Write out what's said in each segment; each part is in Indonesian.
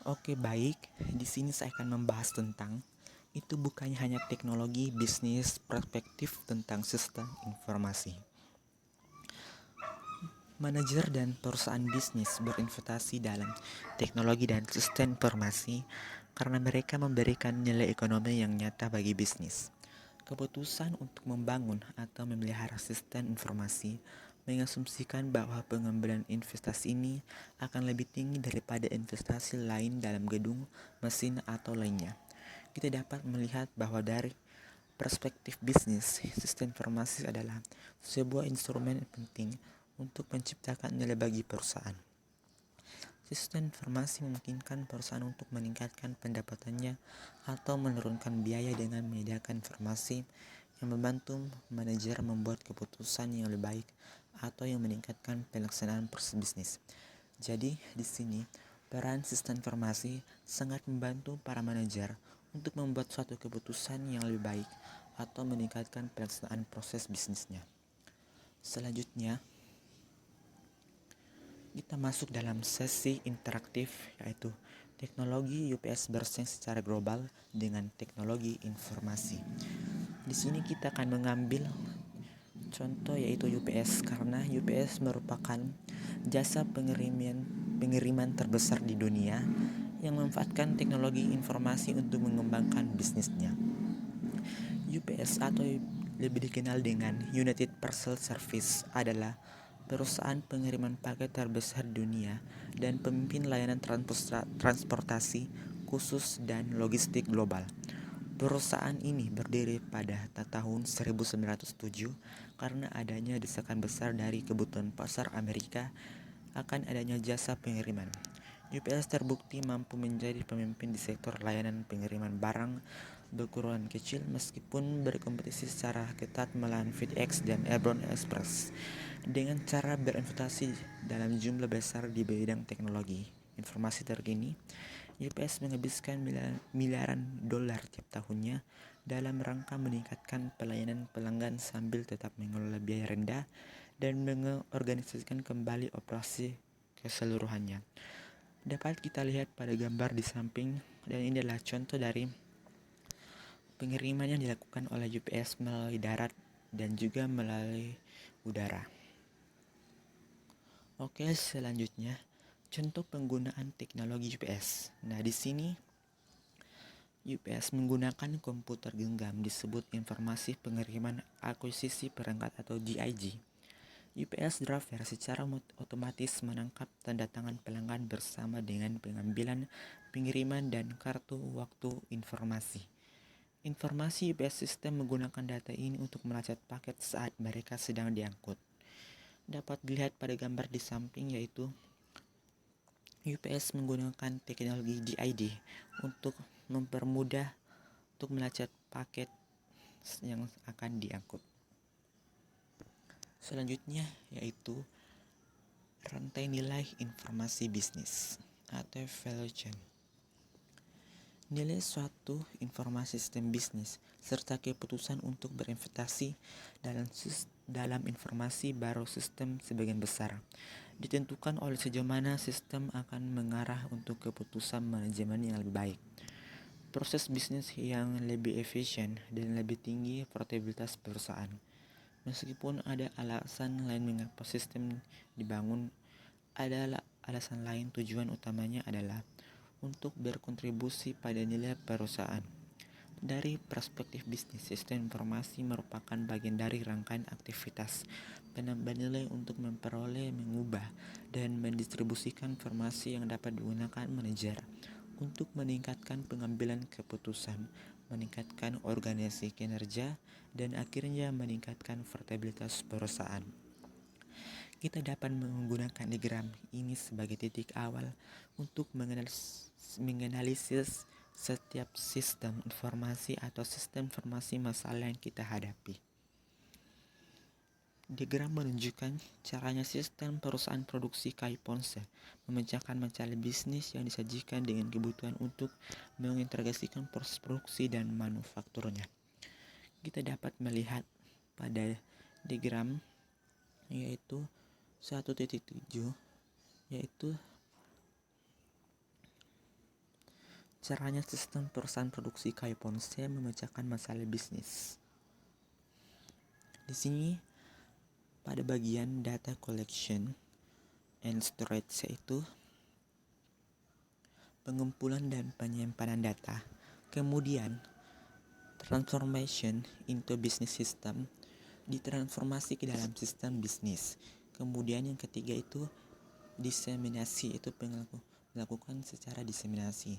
Oke, baik. Di sini saya akan membahas tentang itu bukannya hanya teknologi, bisnis, perspektif tentang sistem informasi. Manajer dan perusahaan bisnis berinvestasi dalam teknologi dan sistem informasi karena mereka memberikan nilai ekonomi yang nyata bagi bisnis. Keputusan untuk membangun atau memelihara sistem informasi mengasumsikan bahwa pengambilan investasi ini akan lebih tinggi daripada investasi lain dalam gedung, mesin, atau lainnya. Kita dapat melihat bahwa dari perspektif bisnis, sistem informasi adalah sebuah instrumen penting untuk menciptakan nilai bagi perusahaan. Sistem informasi memungkinkan perusahaan untuk meningkatkan pendapatannya atau menurunkan biaya dengan menyediakan informasi yang membantu manajer membuat keputusan yang lebih baik atau yang meningkatkan pelaksanaan proses bisnis. Jadi, di sini peran sistem informasi sangat membantu para manajer untuk membuat suatu keputusan yang lebih baik atau meningkatkan pelaksanaan proses bisnisnya. Selanjutnya, kita masuk dalam sesi interaktif, yaitu teknologi UPS bersaing secara global dengan teknologi informasi. Di sini kita akan mengambil contoh yaitu UPS karena UPS merupakan jasa pengiriman terbesar di dunia yang memanfaatkan teknologi informasi untuk mengembangkan bisnisnya. UPS atau lebih dikenal dengan United Parcel Service adalah perusahaan pengiriman paket terbesar di dunia dan pemimpin layanan transportasi khusus dan logistik global. Perusahaan ini berdiri pada tahun 1907 karena adanya desakan besar dari kebutuhan pasar Amerika akan adanya jasa pengiriman. UPS terbukti mampu menjadi pemimpin di sektor layanan pengiriman barang berukuran kecil meskipun berkompetisi secara ketat melawan FedEx dan Airborne Express dengan cara berinvestasi dalam jumlah besar di bidang teknologi informasi terkini. UPS menghabiskan miliaran dolar tiap tahunnya dalam rangka meningkatkan pelayanan pelanggan sambil tetap mengelola biaya rendah dan mengorganisasikan kembali operasi keseluruhannya. Dapat kita lihat pada gambar di samping, dan ini adalah contoh dari pengiriman yang dilakukan oleh UPS melalui darat dan juga melalui udara. Oke, selanjutnya contoh penggunaan teknologi UPS. Nah, di sini UPS menggunakan komputer genggam disebut informasi pengiriman akuisisi perangkat atau GIG. UPS Driver secara otomatis menangkap tanda tangan pelanggan bersama dengan pengambilan, pengiriman, dan kartu waktu informasi. Informasi UPS sistem menggunakan data ini untuk melacak paket saat mereka sedang diangkut. Dapat dilihat pada gambar di samping yaitu UPS menggunakan teknologi GID untuk mempermudah untuk melacak paket yang akan diangkut. Selanjutnya yaitu rantai nilai informasi bisnis atau value chain. Nilai suatu informasi sistem bisnis serta keputusan untuk berinvestasi dalam informasi baru sistem sebagian besar ditentukan oleh sejauh mana sistem akan mengarah untuk keputusan manajemen yang lebih baik, proses bisnis yang lebih efisien, dan lebih tinggi profitabilitas perusahaan. Meskipun ada alasan lain mengapa sistem dibangun, ada alasan lain tujuan utamanya adalah untuk berkontribusi pada nilai perusahaan. Dari perspektif bisnis, sistem informasi merupakan bagian dari rangkaian aktivitas penambah nilai untuk memperoleh, mengubah, dan mendistribusikan informasi yang dapat digunakan manajer untuk meningkatkan pengambilan keputusan, meningkatkan organisasi kinerja, dan akhirnya meningkatkan profitabilitas perusahaan. Kita dapat menggunakan diagram ini sebagai titik awal untuk menganalisis setiap sistem informasi atau sistem informasi masalah yang kita hadapi. Diagram menunjukkan caranya sistem perusahaan produksi kayu ponsel memecahkan masalah bisnis yang disajikan dengan kebutuhan untuk mengintegrasikan proses produksi dan manufakturnya. Kita dapat melihat pada diagram yaitu 1.7 yaitu Caranya sistem perusahaan produksi kayu ponsel memecahkan masalah bisnis. Di sini pada bagian data collection and storage, yaitu pengumpulan dan penyimpanan data. Kemudian transformation into business system, ditransformasi ke dalam sistem bisnis. Kemudian yang ketiga itu diseminasi, itu melakukan secara diseminasi.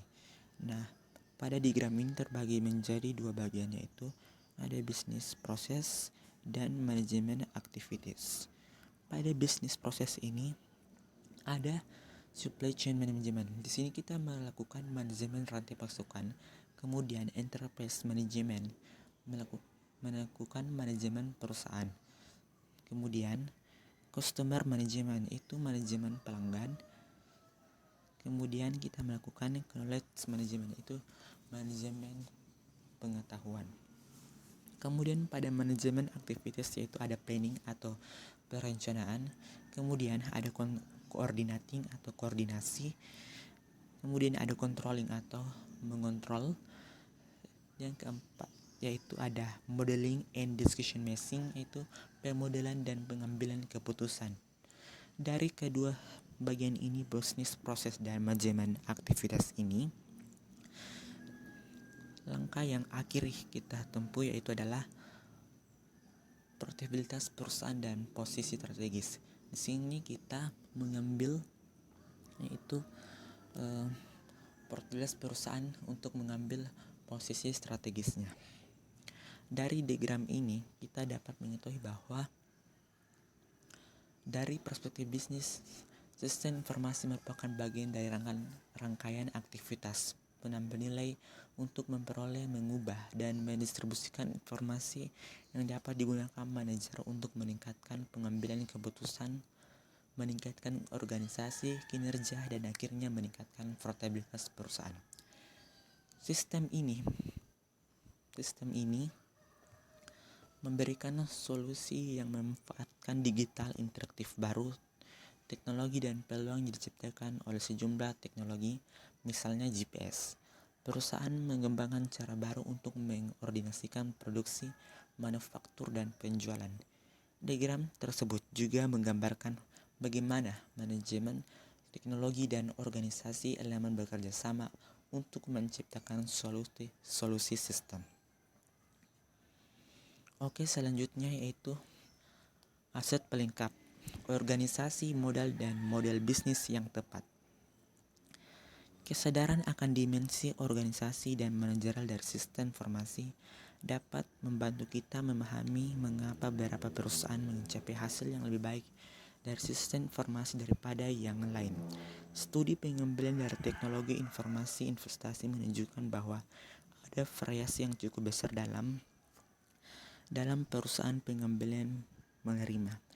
Nah, pada diagram ini terbagi menjadi dua bagian, yaitu ada bisnis proses dan manajemen activities. Pada bisnis proses ini ada supply chain management. Di sini kita melakukan manajemen rantai pasokan. Kemudian enterprise management, melakukan manajemen perusahaan. Kemudian customer management, itu manajemen pelanggan. Kemudian kita melakukan knowledge management, itu manajemen pengetahuan. Kemudian pada manajemen activities, yaitu ada planning atau perencanaan. Kemudian ada coordinating atau koordinasi. Kemudian ada controlling atau mengontrol. Yang keempat yaitu ada modeling and decision making, yaitu pemodelan dan pengambilan keputusan. Dari kedua bagian ini, bisnis proses dan manajemen aktivitas ini, langkah yang akhir kita tempuh yaitu adalah profitabilitas perusahaan dan posisi strategis. Di sini kita mengambil yaitu profitabilitas perusahaan untuk mengambil posisi strategisnya. Dari diagram ini kita dapat mengetahui bahwa dari perspektif bisnis, sistem informasi merupakan bagian dari rangkaian aktivitas penambah nilai untuk memperoleh, mengubah, dan mendistribusikan informasi yang dapat digunakan manajer untuk meningkatkan pengambilan keputusan, meningkatkan organisasi, kinerja, dan akhirnya meningkatkan profitabilitas perusahaan. Sistem ini memberikan solusi yang memanfaatkan digital interaktif baru, teknologi dan peluang yang diciptakan oleh sejumlah teknologi, misalnya GPS. Perusahaan mengembangkan cara baru untuk mengkoordinasikan produksi, manufaktur, dan penjualan. Diagram tersebut juga menggambarkan bagaimana manajemen, teknologi, dan organisasi elemen bekerja sama untuk menciptakan solusi sistem. Oke, selanjutnya yaitu aset pelengkap, organisasi, modal, dan model bisnis yang tepat. Kesadaran akan dimensi organisasi dan manajerial dari sistem informasi dapat membantu kita memahami mengapa beberapa perusahaan mencapai hasil yang lebih baik dari sistem informasi daripada yang lain. Studi pengambilan dari teknologi informasi investasi menunjukkan bahwa ada variasi yang cukup besar dalam perusahaan pengambilan menerima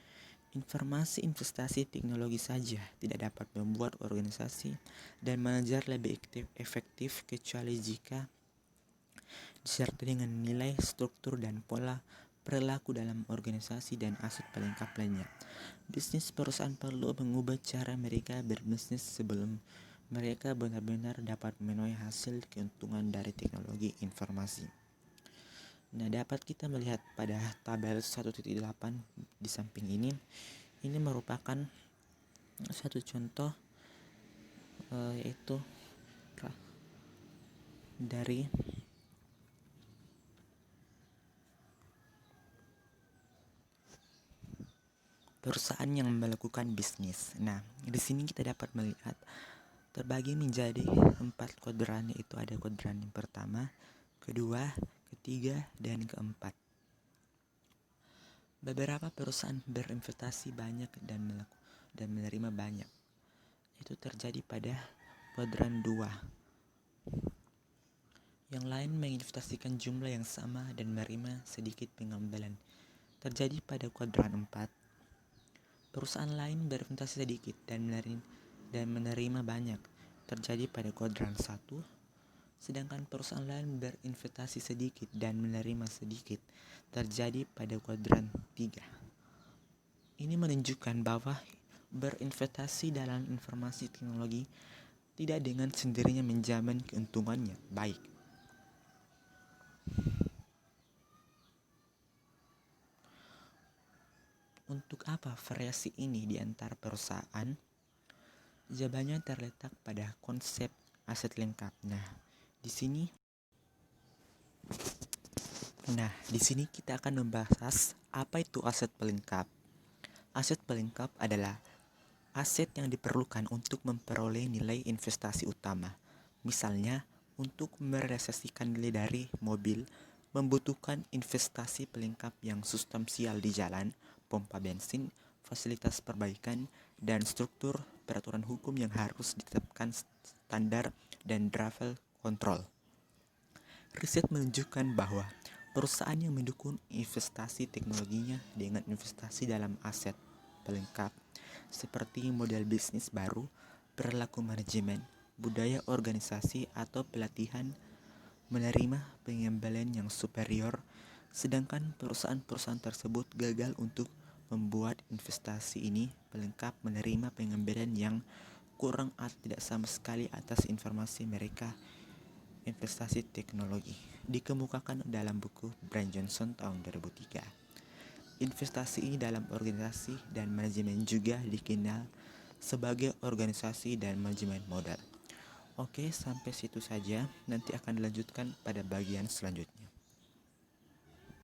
informasi investasi teknologi saja tidak dapat membuat organisasi dan manajer lebih efektif kecuali jika disertai dengan nilai, struktur, dan pola perilaku dalam organisasi dan aset pelengkap lainnya. Bisnis perusahaan perlu mengubah cara mereka berbisnis sebelum mereka benar-benar dapat memenuhi hasil keuntungan dari teknologi informasi. Nah, dapat kita melihat pada tabel 1.8 di samping ini merupakan satu contoh yaitu dari perusahaan yang melakukan bisnis. Nah, di sini kita dapat melihat terbagi menjadi 4 kuadran, yaitu ada kuadran yang pertama, kedua, ketiga, dan keempat. Beberapa perusahaan berinvestasi banyak dan menerima banyak. Itu terjadi pada kuadran 2. Yang lain menginvestasikan jumlah yang sama dan menerima sedikit pengambilan. Terjadi pada kuadran 4. Perusahaan lain berinvestasi sedikit dan menerima banyak. Terjadi pada kuadran 1. Sedangkan perusahaan lain berinvestasi sedikit dan menerima sedikit, terjadi pada kuadran 3. Ini menunjukkan bahwa berinvestasi dalam informasi teknologi tidak dengan sendirinya menjamin keuntungannya baik. Untuk apa variasi ini di antara perusahaan? Jawabannya terletak pada konsep aset lengkap. Di sini kita akan membahas apa itu aset pelengkap. Aset pelengkap adalah aset yang diperlukan untuk memperoleh nilai investasi utama. Misalnya, untuk merealisasikan nilai dari mobil, membutuhkan investasi pelengkap yang substansial di jalan, pompa bensin, fasilitas perbaikan, dan struktur peraturan hukum yang harus ditetapkan standar dan travel control. Riset menunjukkan bahwa perusahaan yang mendukung investasi teknologinya dengan investasi dalam aset pelengkap seperti model bisnis baru, perilaku manajemen, budaya organisasi, atau pelatihan menerima pengembalian yang superior, sedangkan perusahaan-perusahaan tersebut gagal untuk membuat investasi ini pelengkap menerima pengembalian yang kurang atau tidak sama sekali atas informasi mereka investasi teknologi. Dikemukakan dalam buku Brian Johnson tahun 2003. Investasi ini dalam organisasi dan manajemen juga dikenal sebagai organisasi dan manajemen modal. Oke, sampai situ saja. Nanti akan dilanjutkan pada bagian selanjutnya.